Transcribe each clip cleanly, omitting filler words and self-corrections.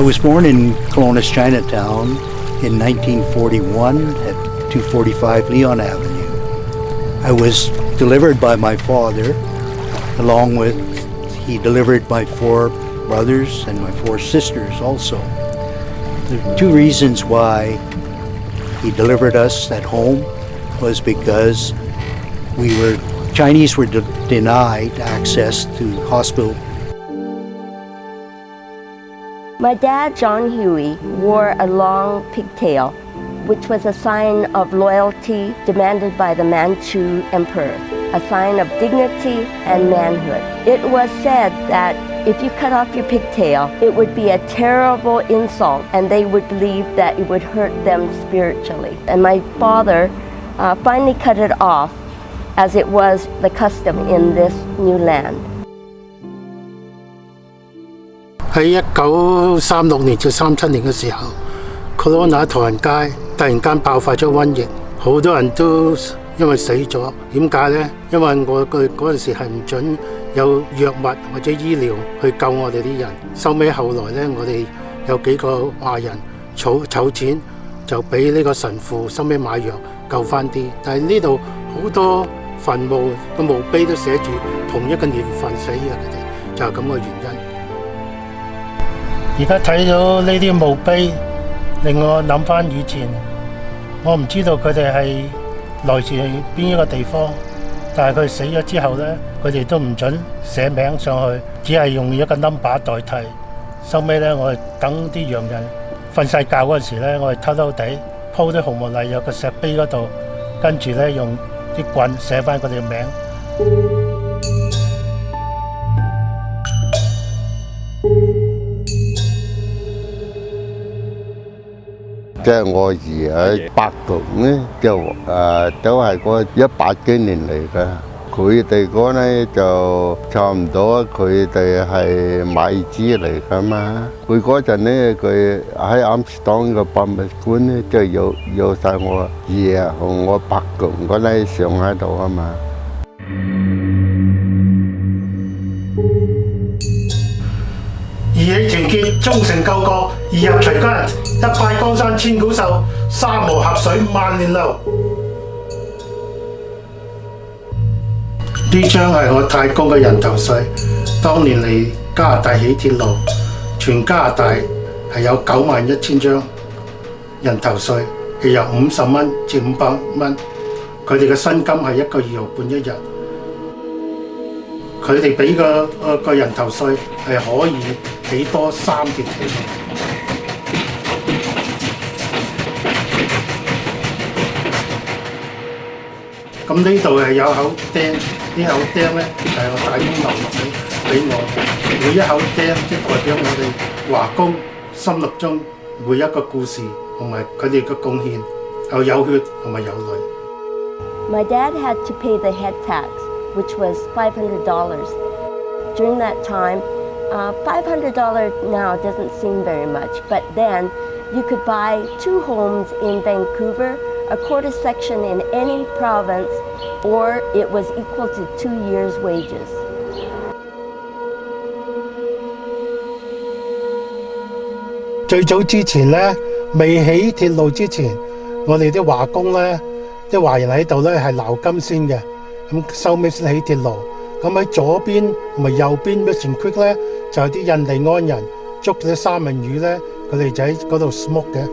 was born in Kelowna's Chinatown in 1941 at 245 Leon Avenue. I was delivered by my father, along with he delivered my 4 brothers and my 4 sisters also. The 2 reasons why he delivered us at home was because Chinese were denied access to hospital. My dad, John Huey, wore a long pigtail, which was a sign of loyalty demanded by the Manchu emperor, a sign of dignity and manhood. It was said that if you cut off your pigtail, it would be a terrible insult, and they would believe that it would hurt them spiritually. And my father finally cut it off, as it was the custom in this new land. 喺1936年至37年嘅時候 ，Kelowna 唐人街突然間爆發咗瘟疫，好多人都因為死咗。點解呢？因為我哋嗰陣時係唔準有藥物或者醫療去救我哋啲人。收尾後來呢，我哋有幾個華人籌錢，就俾呢個神父收尾買藥救翻啲。但係呢度好多墳墓個墓碑都寫住同一個年份死嘅，佢哋就係咁嘅原因。而家睇到呢啲墓碑，令我諗翻以前，我唔知道佢哋係來自邊一個地方，但係佢死咗之後呢，佢哋都唔準寫名上去，只係用一個 number 代替。收尾呢，我哋等啲洋人瞓晒覺嗰陣時呢，我哋偷偷地鋪啲紅毛泥入個石碑嗰度，跟住呢，用啲棍寫翻佢哋嘅名。即係我兒喺北角咧，都係嗰100幾年嚟嘅。佢哋嗰咧就差唔多，佢哋係米子嚟㗎嘛。佢嗰陣咧，佢喺啱士當個博物館咧，就有晒我爺同我伯公嗰啲相喺度啊嘛。義氣團結，忠誠救國，義入隨家人，一拜江山千古壽，三河合水萬年流。呢張係我太公嘅人頭稅，當年嚟加拿大起鐵路，全加拿大係有91000張人頭稅，係由50蚊至500蚊。佢哋嘅薪金係1個2毫半一日。佢哋俾個人頭稅係可以起多3條鐵路。咁呢度係有口釘，啲口釘咧就係我大公留落俾我嘅。每一口釘即代表我哋華工心目中每一個故事同埋佢哋嘅貢獻，有血同埋有淚。My dad had to pay the head tax, which was $500. During that time, $500 now doesn't seem very much, but then you could buy 2 homes in Vancouver, a quarter section in any province, or it was equal to 2 years' wages. 最早之前呢，未起鐵路之前，我哋啲華工呢，啲華人喺度呢係撈金先嘅，咁收尾先起鐵路。咁喺左邊同埋右邊 Mission Creek 咧，就有啲印第安人捉啲三文魚咧，佢哋就喺嗰度 smoke 嘅。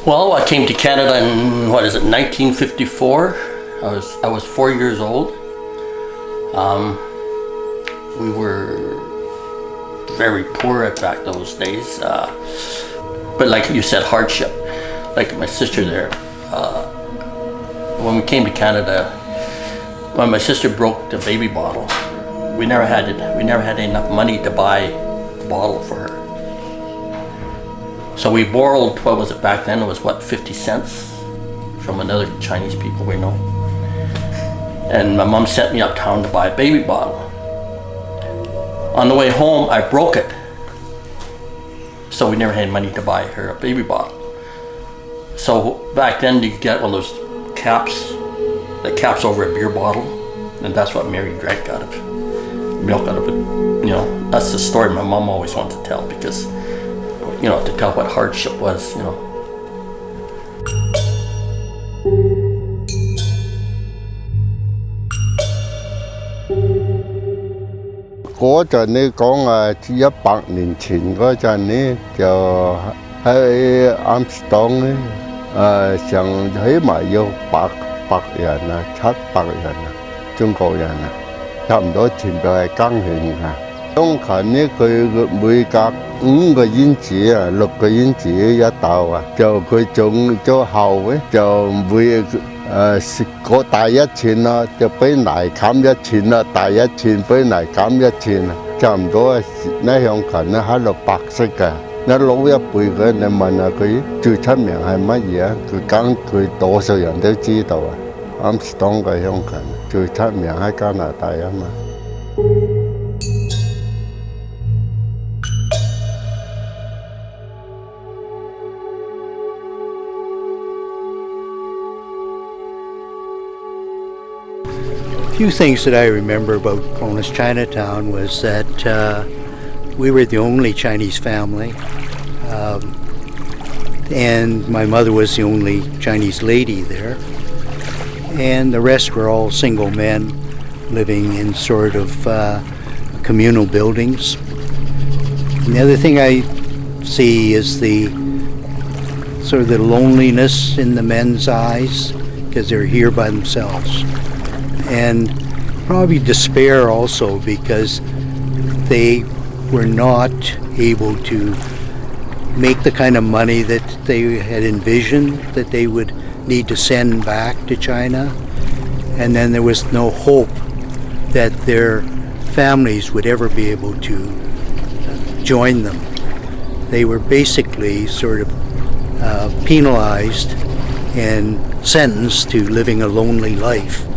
Well, I came to Canada in 1954. I was 4 years old. We were very poor back those days, but like you said, hardship. Like my sister there, when we came to Canada. When my sister broke the baby bottle, we never had enough money to buy a bottle for her. So we borrowed, what was it back then? It was 50 cents from another Chinese people we know. And my mom sent me uptown to buy a baby bottle. On the way home, I broke it. So we never had money to buy her a baby bottle. So back then you get one of those caps, the caps over a beer bottle, and that's what Mary drank out of. milk out of it. You know, that's the story my mom always wanted to tell because, you know, to tell what hardship was, you know.嗰陣呢講100年前嗰陣呢，就喺啱士當呢，上起碼要800人啊，700人啊，中國人啊，差唔多全部係耕耘㗎。中勤呢，佢每隔5個院子啊，6個院子一竇啊，就佢種咗後咧，就每食過第一寸啦，就俾泥冚一寸啦，第一寸俾泥冚一寸啦，差唔多呢向勤咧喺度白色嘅。你老一輩嘅，你問下佢最出名係乜嘢啊？佢多數人都知道啊。啱士當嘅香芹最出名喺加拿大啊嘛。A few things that I remember about Kelowna's Chinatown was that we were the only Chinese family, and my mother was the only Chinese lady there, and the rest were all single men living in sort of communal buildings. And the other thing I see is the sort of the loneliness in the men's eyes because they're here by themselves. And probably despair also because they were not able to make the kind of money that they had envisioned that they would need to send back to China. And then there was no hope that their families would ever be able to join them. They were basically sort of penalized and sentenced to living a lonely life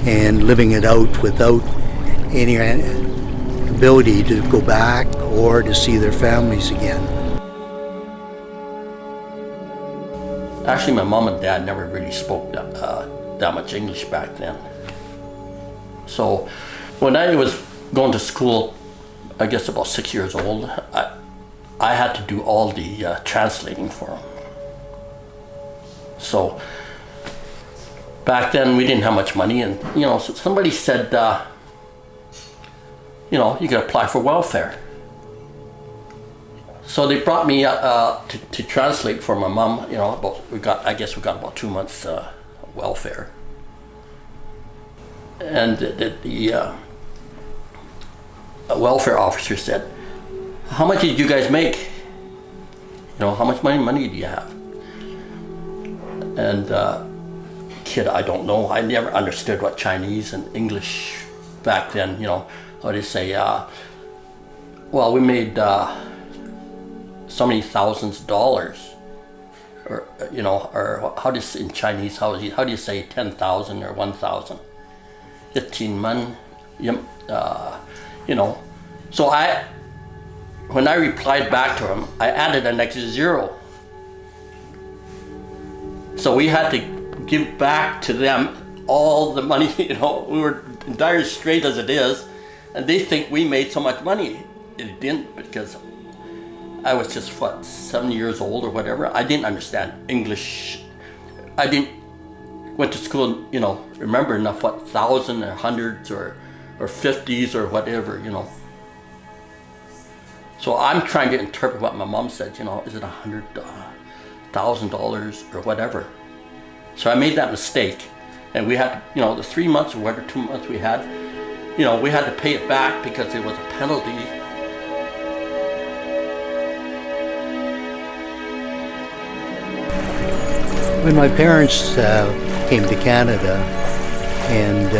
and living it out without any ability to go back or to see their families again. Actually, my mom and dad never really spoke that much English back then. So when I was going to school, I guess about 6 years old, I had to do all the translating for them. So back then we didn't have much money, and you know, so somebody said, you know, you could apply for welfare. So they brought me to translate for my mom. You know, I guess we got about 2 months welfare. And the welfare officer said, "How much did you guys make? You know, how much money do you have?" And kid, I don't know. I never understood what Chinese and English back then, you know, how do you say, well, we made so many thousands of dollars, or, you know, or how do you say in Chinese, how do you say 10,000 or 1,000? 15 man, you know. So when I replied back to him, I added an extra zero. So we had to give back to them all the money, you know. We were in dire straits as it is, and they think we made so much money. It didn't, because I was just, 7 years old or whatever. I didn't understand English. Went to school, you know, remember enough what thousand or hundreds or 50s or whatever, you know. So I'm trying to interpret what my mom said, you know, is it $100,000 or whatever. So I made that mistake, and we had, you know, the 3 months or whatever, 2 months we had, you know, we had to pay it back because it was a penalty. When my parents came to Canada, and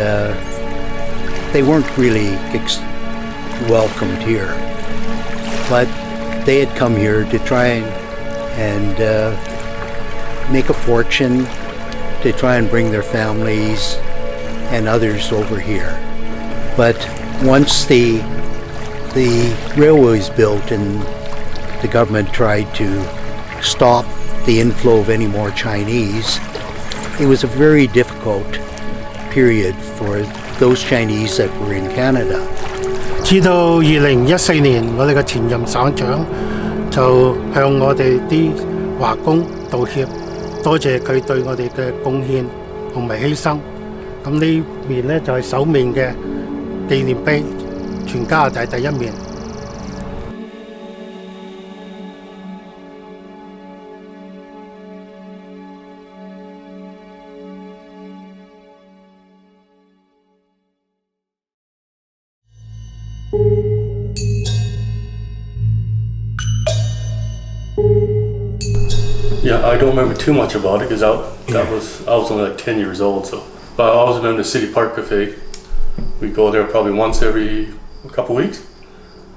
they weren't really welcomed here, but they had come here to try and make a fortune, to try and bring their families and others over here. But once the railway was built and the government tried to stop the inflow of any more Chinese, it was a very difficult period for those Chinese that were in Canada. 至到2014年，我哋嘅前任省長就向我哋啲華工道歉，多謝佢對我哋嘅貢獻同埋犧牲。咁呢面呢，就係首面嘅紀念碑，全加拿大第一面。Yeah, I don't remember too much about it because I was only like 10 years old. So, but I always remember the City Park Cafe. We go there probably once every couple weeks.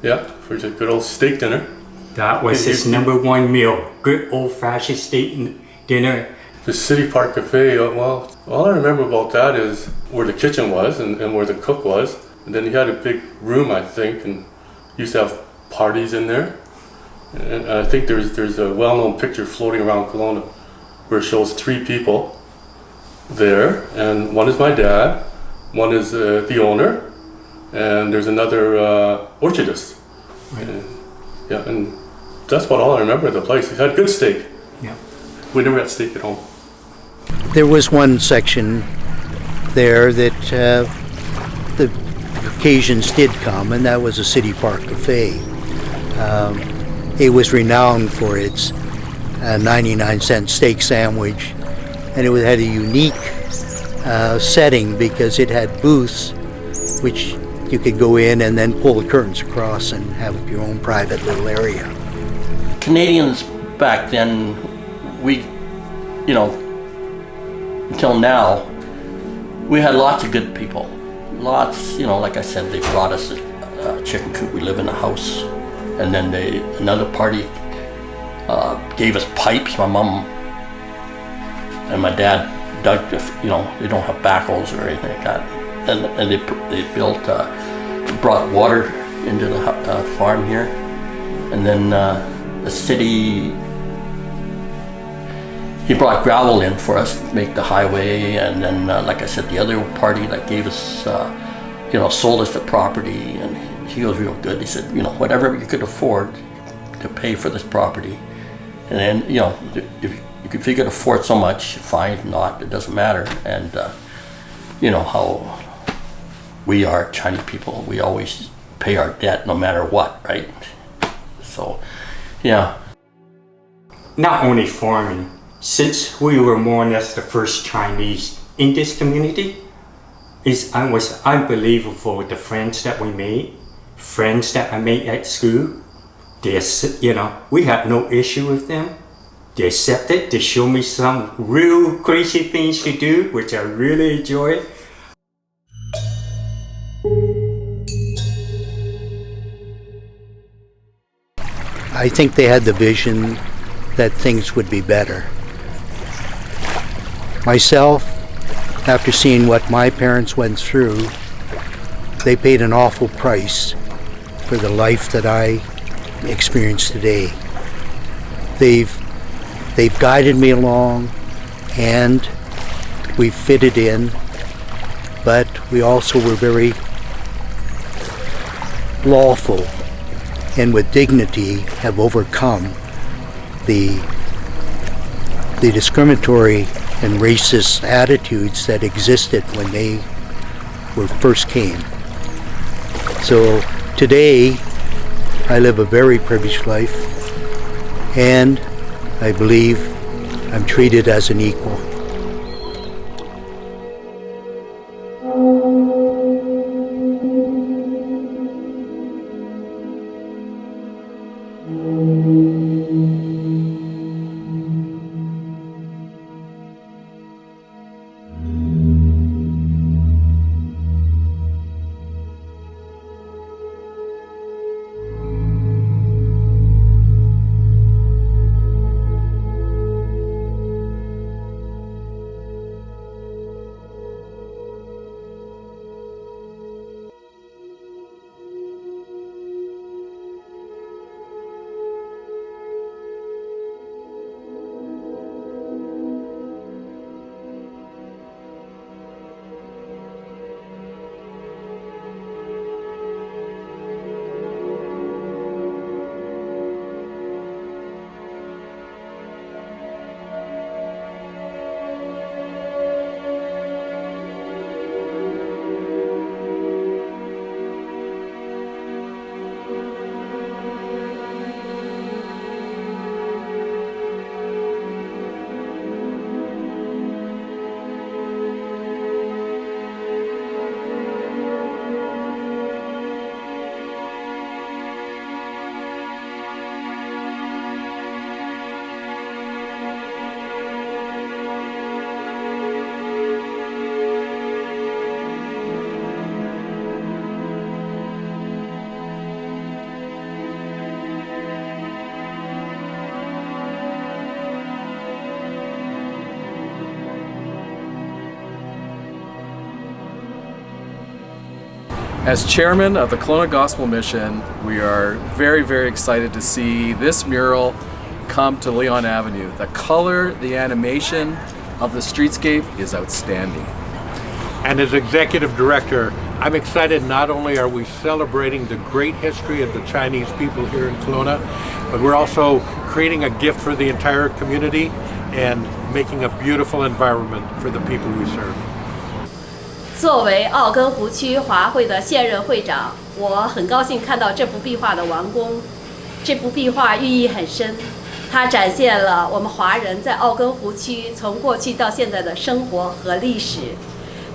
Yeah, for a good old steak dinner. That was his number one meal. Good old-fashioned steak dinner. The City Park Cafe. Well, all I remember about that is where the kitchen was and where the cook was. And then he had a big room, I think, and used to have parties in there. And I think there's a well-known picture floating around Kelowna where it shows 3 people there, and one is my dad, one is the owner, and there's another orchardist. Right. And that's about all I remember of the place. It had good steak. Yeah. We never had steak at home. There was one section there that the occasions did come, and that was a City Park Cafe. It was renowned for its 99-cent steak sandwich, and it had a unique setting because it had booths which you could go in and then pull the curtains across and have your own private little area. Canadians back then, we, until now, we had lots of good people. Lots, like I said, they brought us a chicken coop. We live in a house. And then another party gave us pipes. My mom and my dad dug, they don't have backhoes or anything like that. And they built, brought water into the farm here. And then the city, he brought gravel in for us to make the highway. And then, like I said, the other party that gave us, sold us the property, and he was real good. He said, whatever you could afford to pay for this property. And then, if you could afford so much, fine. If not, it doesn't matter. And, how we are Chinese people, we always pay our debt no matter what, right? So, yeah. Not only farming, since we were more or less the first Chinese in this community, it was unbelievable the friends that we made. Friends that I made at school, we had no issue with them. They accepted. They showed me some real crazy things to do, which I really enjoyed. I think they had the vision that things would be better. Myself, after seeing what my parents went through, they paid an awful price for the life that I experience today. They've guided me along, and we fitted in, but we also were very lawful and with dignity have overcome the discriminatory and racist attitudes that existed when they first came. So today, I live a very privileged life, and I believe I'm treated as an equal. As chairman of the Kelowna Gospel Mission, we are very, very excited to see this mural come to Leon Avenue. The color, the animation of the streetscape is outstanding. And as executive director, I'm excited not only are we celebrating the great history of the Chinese people here in Kelowna, but we're also creating a gift for the entire community and making a beautiful environment for the people we serve. 作为奥根湖区华会的现任会长，我很高兴看到这幅壁画的完工。这幅壁画寓意很深，它展现了我们华人在奥根湖区从过去到现在的生活和历史。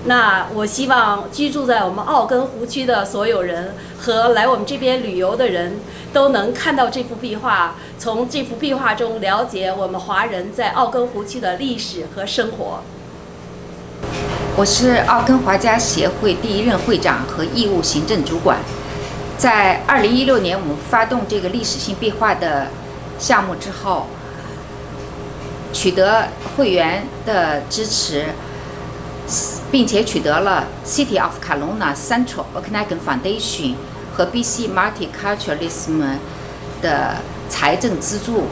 那我希望居住在我们奥根湖区的所有人和来我们这边旅游的人都能看到这幅壁画，从这幅壁画中了解我们华人在奥根湖区的历史和生活。我是奥根华家协会第1任会长和义务行政主管。在2016年，我们发动这个历史性壁画的项目之后，取得会员的支持，并且取得了 City of Kelowna Central Okanagan Foundation 和 BC Multiculturalism 的财政资助。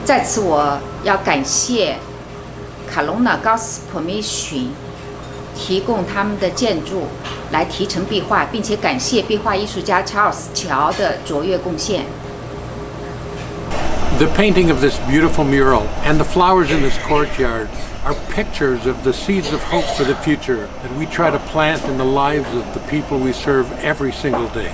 在此，我要感谢Kelowna Gospel Mission 提供他们的建筑来题成壁画，并且感谢壁画艺术家查尔斯·乔的卓越贡献。The painting of this beautiful mural and the flowers in this courtyard are pictures of the seeds of hope for the future that we try to plant in the lives of the people we serve every single day.